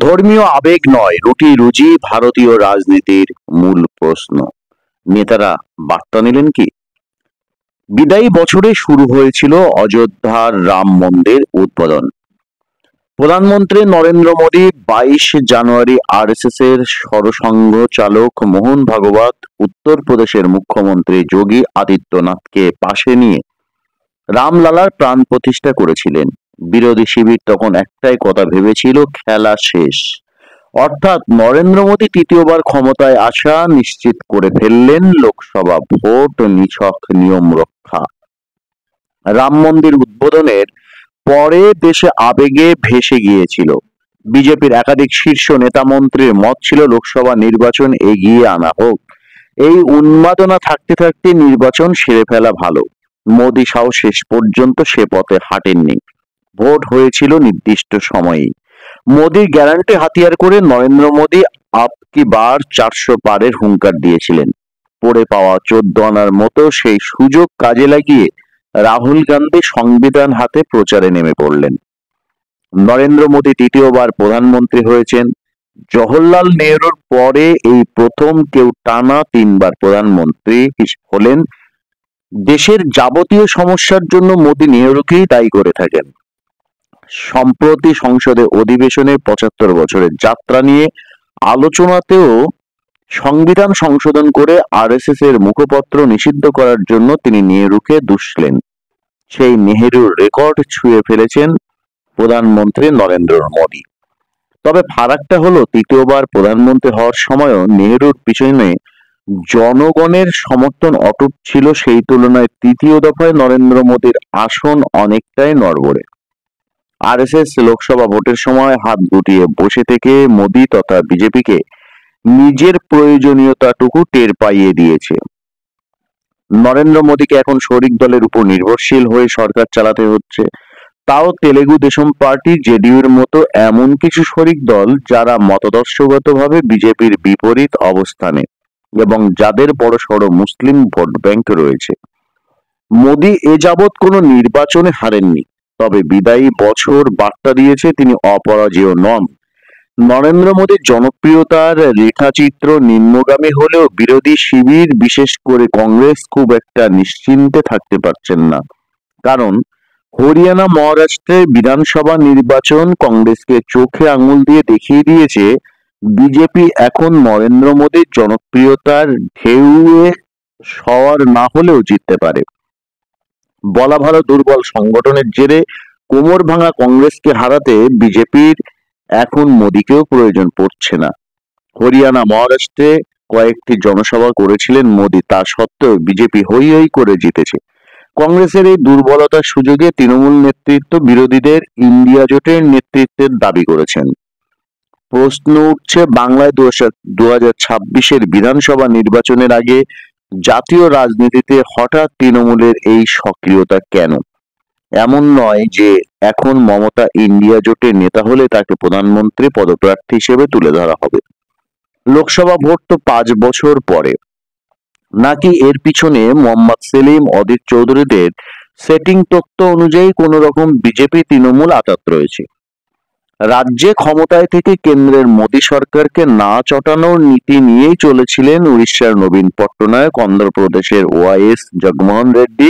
ধর্মীয় আবেগ নয়, রুটি রুজি ভারতীয় রাজনীতির মূল প্রশ্ন। নেতারা বার্তা নিলেন কি? বিদায়ী বছরে শুরু হয়েছিল অযোধ্যার রাম মন্দির উদ্বোধন। প্রধানমন্ত্রী নরেন্দ্র মোদী 22 জানুয়ারি আরএসএস এর সরসংঘ চালক মোহন ভাগবত, উত্তরপ্রদেশের মুখ্যমন্ত্রী যোগী আদিত্যনাথকে পাশে নিয়ে রামলালার প্রাণ প্রতিষ্ঠা করেছিলেন। বিরোধী শিবির তখন একটাই কথা ভেবেছিল, খেলা শেষ। অর্থাৎ নরেন্দ্র মোদী তৃতীয়বার ক্ষমতায় আসা নিশ্চিত করে ফেললেন, লোকসভা ভোট নিছক নিয়ম রক্ষা। রাম মন্দির উদ্বোধনের পরে দেশে আবেগে ভেসে গিয়েছিল। বিজেপির একাধিক শীর্ষ নেতা মন্ত্রীর মত ছিল লোকসভা নির্বাচন এগিয়ে আনা হোক। এই উন্মাদনা থাকতে থাকতে নির্বাচন সেরে ফেলা ভালো। মোদী শাহ শেষ পর্যন্ত সে পথে হাঁটেননি। ভোট হয়েছিল নির্দিষ্ট সময়ে। মোদীর গ্যারান্টি হাতিয়ার করে নরেন্দ্র মোদী আপ কি বার 400 পারের হুঙ্কার দিয়েছিলেন। পড়ে পাওয়া 14 আনার মতো সেই সুযোগ কাজে লাগিয়ে রাহুল গান্ধী সংবিধান হাতে প্রচারে নেমে পড়লেন। নরেন্দ্র মোদী তৃতীয়বার প্রধানমন্ত্রী হয়েছেন। জওহরলাল নেহরুর পরে এই প্রথম কেউ টানা 3বার প্রধানমন্ত্রী হলেন। দেশের যাবতীয় সমস্যার জন্য মোদী নেহরুকেই দায়ী করে থাকেন। সম্প্রতি সংসদে অধিবেশনে 75 বছরের যাত্রা নিয়ে আলোচনাতেও সংবিধান সংশোধন করে আরএসএস এর মুখপত্র নিষিদ্ধ করার জন্য তিনি নেহরুকে দুষলেন। সেই নেহরুর রেকর্ড ছুঁয়ে ফেলেছেন প্রধানমন্ত্রী নরেন্দ্র মোদী। তবে ফারাকটা হলো, তৃতীয়বার প্রধানমন্ত্রী হওয়ার সময়ও নেহরুর পিছনে জনগণের সমর্থন অটুট ছিল। সেই তুলনায় তৃতীয় দফায় নরেন্দ্র মোদীর আসন অনেকটাই নড়বড়ে। আরএসএস লোকসভা ভোটের সময় হাত গুটিয়ে বসে থেকে মোদী তথা বিজেপিকে নিজের প্রয়োজনীয়তাটুকু টের পাইয়ে দিয়েছে। নরেন্দ্র মোদীকে এখন শরিক দলের উপর নির্ভরশীল হয়ে সরকার চালাতে হচ্ছে। তাও তেলেগু দেশম পার্টি, জেডিইউর মতো এমন কিছু শরিক দল যারা মতাদর্শগতভাবে বিজেপির বিপরীত অবস্থানে এবং যাদের বড়সড় মুসলিম ভোট ব্যাংক রয়েছে। মোদী এ যাবৎ কোনো নির্বাচনে হারেননি, তবে বিদায়ী বছর বার্তা দিয়েছে তিনি অপরাজেয় নন। নরেন্দ্র মোদীর জনপ্রিয়তার রেখাচিত্র নিম্নগামী হলেও বিরোধী শিবির, বিশেষ করে কংগ্রেস, খুব একটা নিশ্চিন্তে থাকতে পারছেন না। কারণ হরিয়ানা, মহারাষ্ট্রের বিধানসভা নির্বাচন কংগ্রেসকে চোখে আঙুল দিয়ে দেখিয়ে দিয়েছে বিজেপি এখন নরেন্দ্র মোদীর জনপ্রিয়তার ঢেউয়ে সওয়ার না হলেও জিততে পারে। বলা ভালো, দুর্বল সংগঠনের জেরে কোমর ভাঙা কংগ্রেসকে হারাতে বিজেপির এখন মোদীকেও প্রয়োজন পড়ছে না। হরিয়ানা, মহারাষ্ট্রে কয়েকটি জনসভা করেছিলেন মোদী, তা সত্ত্বেও বিজেপি হই হই করে জিতেছে। কংগ্রেসের এই দুর্বলতার সুযোগে তৃণমূল নেতৃত্ব বিরোধীদের ইন্ডিয়া জোটের নেতৃত্বের দাবি করেছেন। প্রশ্ন উঠছে, বাংলায় 2026-এর বিধানসভা নির্বাচনের আগে জাতীয় রাজনীতিতে হঠাৎ তৃণমূলের এই সক্রিয়তা কেন? এমন নয় যে এখন মমতা ইন্ডিয়া জোটের নেতা হলে তাকে প্রধানমন্ত্রী পদপ্রার্থী হিসেবে তুলে ধরা হবে। লোকসভা ভোট তো 5 বছর পরে। নাকি এর পিছনে মোহাম্মদ সেলিম, অধীর চৌধুরীদের সেটিং তত্ত্ব অনুযায়ী কোন রকম বিজেপি তৃণমূল আঁতাত রয়েছে? রাজ্যে ক্ষমতায় থেকে কেন্দ্রের মোদী সরকারকে না চটানোর নীতি নিয়েই চলেছিলেন উড়িষ্যার নবীন পট্টনায়ক, অন্ধ্রপ্রদেশের ওয়াইএস জগনমোহন রেড্ডি।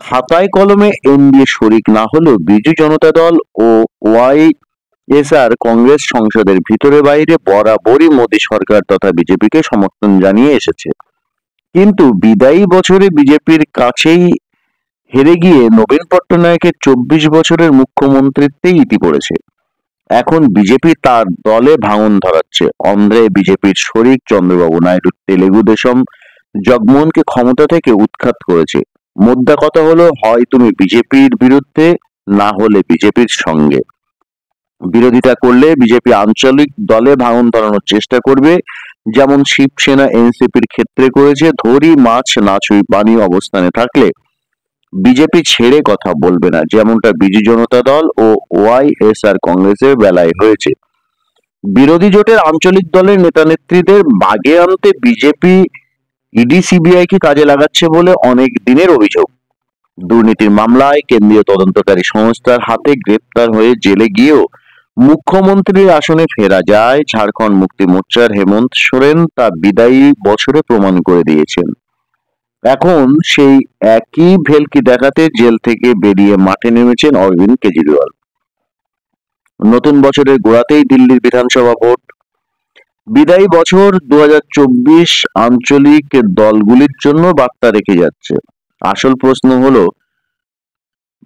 খাতায় কলমে এনডিএ শরিক না হলেও বিজু জনতা দল ও ওয়াইএসআর কংগ্রেস সংসদের ভিতরে বাইরে বরাবরই মোদী সরকার তথা বিজেপিকে সমর্থন জানিয়ে এসেছে। কিন্তু বিদায়ী বছরে বিজেপির কাছেই হেরে গিয়ে নবীন পট্টনায়কের 24 বছরের মুখ্যমন্ত্রীত্বে ইতি পড়েছে। এখন বিজেপি তার দলে ভাঙন ধরাচ্ছে। অন্ধ্রে বিজেপির শরিক চন্দ্রবাবু নাইডু তেলেগু দেশম জগমোহনকে ক্ষমতা থেকে উৎখাত করেছে। মোদ্দা কথা হলো, হয় তুমি বিজেপির বিরুদ্ধে, না হলে বিজেপির সঙ্গে। বিরোধিতা করলে বিজেপি আঞ্চলিক দলে ভাঙন ধরানোর চেষ্টা করবে, যেমন শিবসেনা এনসিপির ক্ষেত্রে করেছে। ধরি মাছ না ছুঁই পানি অবস্থানে থাকলে বিজেপি ছেড়ে কথা বলবে না, যেমনটা বিজু জনতা দল ও ওয়াইএসআর কংগ্রেসের বেলায় হয়েছে। বিরোধী জোটের আঞ্চলিক দলের নেতা নেত্রীদের বাগে আনতে বিজেপি ইডি সিবিআই কে কাজে লাগাচ্ছে বলে অনেক দিনের অভিযোগ। দুর্নীতির মামলায় কেন্দ্রীয় তদন্তকারী সংস্থার হাতে গ্রেপ্তার হয়ে জেলে গিয়েও মুখ্যমন্ত্রীর আসনে ফেরা যায়, ঝাড়খণ্ড মুক্তি মোর্চার হেমন্ত সোরেন তা বিদায়ী বছরে প্রমাণ করে দিয়েছেন। এখন সেই একই ভেলকি দেখাতে জেল থেকে বেরিয়ে মাঠে নেমেছেন অরবিন্দ কেজরিওয়াল। নতুন বছরের গোড়াতেই দিল্লির বিধানসভা ভোট। বিদায়ী বছর 2024 আঞ্চলিক দলগুলির জন্য বার্তা রেখে যাচ্ছে। আসল প্রশ্ন হলো,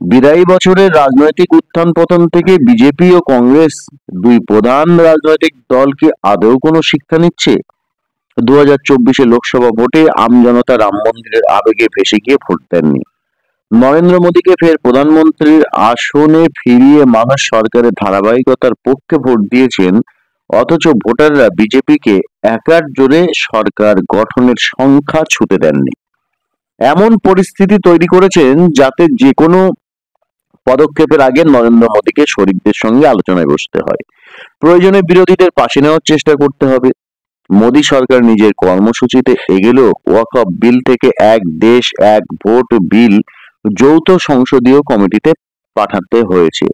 বিদায়ী বছরের রাজনৈতিক উত্থান পতন থেকে বিজেপি ও কংগ্রেস দুই প্রধান রাজনৈতিক দল কি আদৌ কোনো শিক্ষা নিচ্ছে? 2024 লোকসভা ভোটে আমজনতা রাম মন্দিরের আবেগে ভেসে গিয়ে ভোট দেননি। নরেন্দ্র মোদীকে ফের প্রধানমন্ত্রীর আসনে ফিরিয়ে মানুষ সরকারের ধারাবাহিকতার পক্ষে ভোট দিয়েছেন, অথচ ভোটাররা বিজেপিকে একার জোরে সরকার গঠনের সংখ্যা ছুঁতে দেননি। এমন পরিস্থিতি তৈরি করেছেন যাতে যে কোনো পদক্ষেপের আগে নরেন্দ্র মোদীকে শরিকদের সঙ্গে আলোচনায় বসতে হয়। প্রয়োজনে বিরোধীদের পাশে নেওয়ার চেষ্টা করতে হবে। মোদী সরকার নিজের কর্মসূচিতে এগেলেও ওয়াকফ বিল থেকে এক দেশ এক ভোট বিল যৌথ সংসদীয় কমিটিতে পাঠাতে হয়েছে।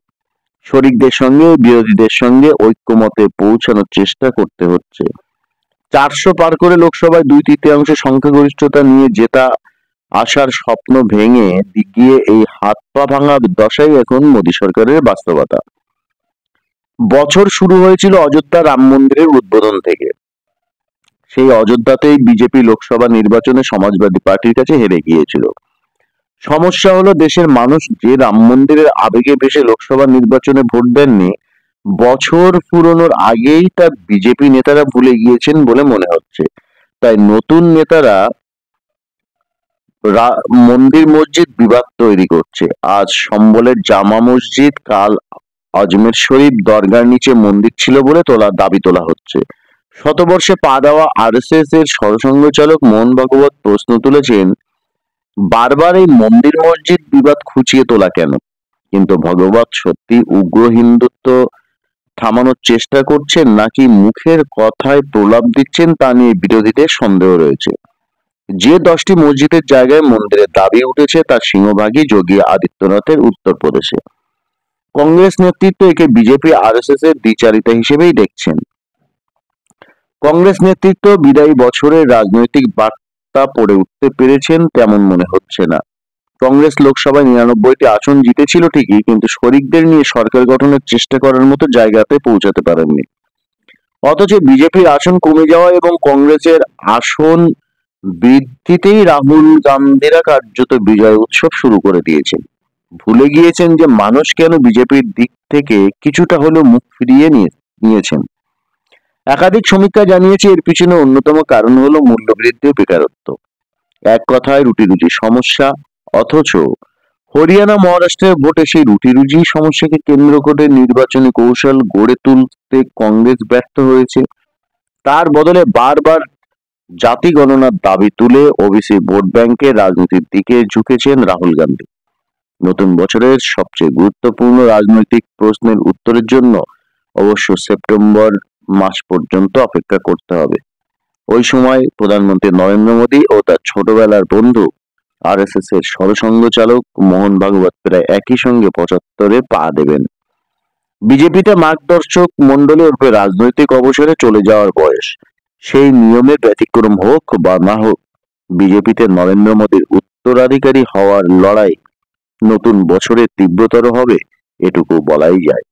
শরিকদের সঙ্গে বিরোধীদের সঙ্গে ঐক্যমতে পৌঁছানোর চেষ্টা করতে হচ্ছে। 400 পার করে লোকসভায় 2/3 সংখ্যাগরিষ্ঠতা নিয়ে জেতা আশার স্বপ্ন ভেঙে গিয়ে এই হাত পা ভাঙা দশাই এখন মোদী সরকারের বাস্তবতা। বছর শুরু হয়েছিল অযোধ্যা রাম মন্দিরের উদ্বোধন থেকে। সেই অযোধ্যাতেই বিজেপি লোকসভা নির্বাচনে সমাজবাদী পার্টির কাছে হেরে গিয়েছিল। সমস্যা হলো, দেশের মানুষ যে রাম মন্দিরের আবেগে ভেসে লোকসভা নির্বাচনে ভোট দেননি, বছর ফুরোনোর আগেই তা বিজেপি নেতারা ভুলে গিয়েছেন বলে মনে হচ্ছে। তাই নতুন নেতারা মন্দির মসজিদ বিবাদ তৈরি করছে। আজ সম্বলের জামা মসজিদ, কাল আজমের শরীফ দরগার নিচে মন্দির ছিল বলে দাবি তোলা হচ্ছে। শতবর্ষে পা দেওয়া আরএসএস এর সরসংঘ চালক মোহন ভাগবত প্রশ্ন তুলেছেন, বারবার এই মন্দির মসজিদ বিবাদ খুঁচিয়ে তোলা কেন? কিন্তু ভগবত সত্যি উগ্র হিন্দুত্ব থামানোর চেষ্টা করছেন নাকি মুখের কথায় প্রলাপ দিচ্ছেন তা নিয়ে বিরোধীদের সন্দেহ রয়েছে। যে 10টি মসজিদের জায়গায় মন্দিরের দাবি উঠেছে তার সিংহভাগই যোগী আদিত্যনাথের উত্তরপ্রদেশে। কংগ্রেস নেতৃত্ব একে বিজেপি আরএসএস এর দ্বিচারিতা হিসেবেই দেখছেন। কংগ্রেস নেতৃত্ব বিদায়ী বছরের রাজনৈতিক বার্তা পড়ে উঠতে পেরেছেন তেমন মনে হচ্ছে না। কংগ্রেস লোকসভায় 99টি আসন জিতেছিল ঠিকই, কিন্তু শরিকদের নিয়ে সরকার গঠনের চেষ্টা করার মতো জায়গাতে পৌঁছাতে পারেননি। অথচ বিজেপির আসন কমে যাওয়া এবং কংগ্রেসের আসন বৃদ্ধিতেই রাহুল গান্ধীরা কার্যত বিজয় উৎসব শুরু করে দিয়েছেন। ভুলে গিয়েছেন যে মানুষ কেন বিজেপির দিক থেকে কিছুটা হলেও মুখ ফিরিয়ে নিয়েছেন। একাধিক সমীক্ষা জানিয়েছে এর পিছনে অন্যতম কারণ হলো মূল্যবৃদ্ধি ও বেকারত্ব। এক কথায় রুটি রুজি সমস্যা। অথচ হরিয়ানা মহারাষ্ট্রের ভোটে সেই রুটি রুজি সমস্যাকে কেন্দ্র করে নির্বাচনী কৌশল গড়ে তুলতে কংগ্রেস ব্যর্থ হয়েছে। তার বদলে বারবার জাতি গণনার দাবি তুলে ওবিসি ভোট ব্যাংকের রাজনীতির দিকে ঝুঁকেছেন রাহুল গান্ধী। নতুন বছরের সবচেয়ে গুরুত্বপূর্ণ রাজনৈতিক প্রশ্নের উত্তরের জন্য অবশ্য সেপ্টেম্বর মাস পর্যন্ত অপেক্ষা করতে হবে। ওই সময় প্রধানমন্ত্রী নরেন্দ্র মোদী ও তার ছোটবেলার বন্ধু আরএসএস এর সরসংঘ চালক মোহন ভাগবত প্রায় একই সঙ্গে 75-এ পা দেবেন। বিজেপিতে মার্গদর্শক মন্ডলী ওরফে রাজনৈতিক অবসরে চলে যাওয়ার বয়স। সেই নিয়মের ব্যতিক্রম হোক বা না হোক, বিজেপিতে নরেন্দ্র মোদীর উত্তরাধিকারী হওয়ার লড়াই নতুন বছরে তীব্রতর হবে, এটুকু বলাই যায়।